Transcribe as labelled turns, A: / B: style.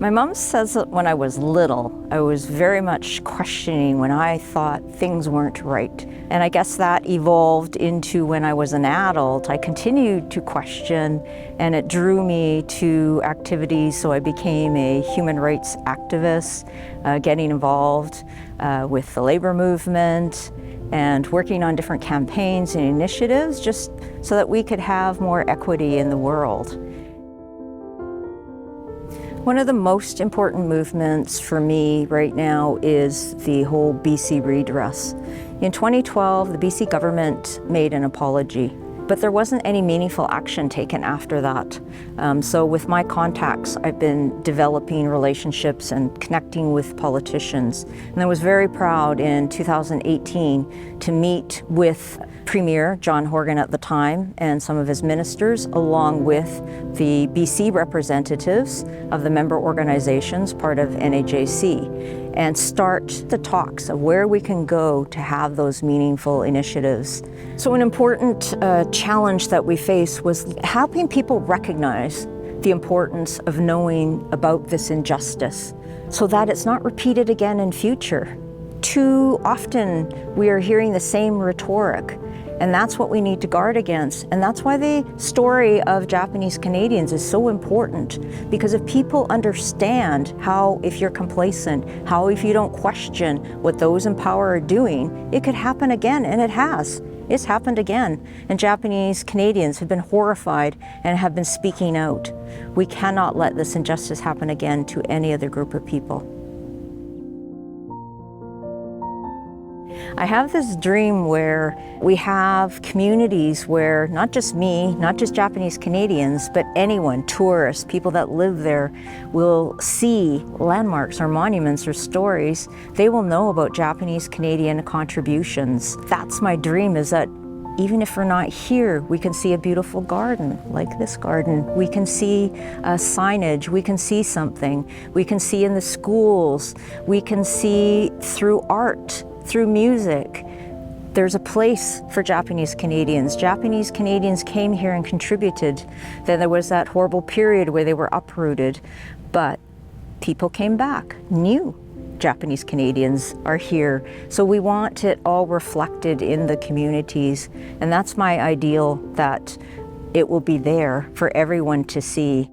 A: My mom says that when I was little, I was very much questioning when I thought things weren't right. And I guess that evolved into when I was an adult. I continued to question, and it drew me to activities. So I became a human rights activist, getting involved with the labor movement and working on different campaigns and initiatives just so that we could have more equity in the world. One of the most important movements for me right now is the whole BC redress. In 2012, the BC government made an apology, but there wasn't any meaningful action taken after that. So with my contacts, I've been developing relationships and connecting with politicians. And I was very proud in 2018 to meet with Premier John Horgan at the time and some of his ministers, along with the BC representatives of the member organizations, part of NAJC, and start the talks of where we can go to have those meaningful initiatives. So an important challenge that we faced was helping people recognize the importance of knowing about this injustice so that it's not repeated again in future. Too often we are hearing the same rhetoric, and that's what we need to guard against. And that's why the story of Japanese Canadians is so important, because if people understand how, if you're complacent, how if you don't question what those in power are doing, it could happen again, and it has. It's happened again, and Japanese Canadians have been horrified and have been speaking out. We cannot let this injustice happen again to any other group of people. I have this dream where we have communities where not just me, not just Japanese Canadians, but anyone, tourists, people that live there, will see landmarks or monuments or stories. They will know about Japanese Canadian contributions. That's my dream, is that even if we're not here, we can see a beautiful garden like this garden. We can see signage, we can see something. We can see in the schools, we can see through art, through music. There's a place for Japanese Canadians. Japanese Canadians came here and contributed. Then there was that horrible period where they were uprooted, but people came back. New Japanese Canadians are here. So we want it all reflected in the communities. And that's my ideal, that it will be there for everyone to see.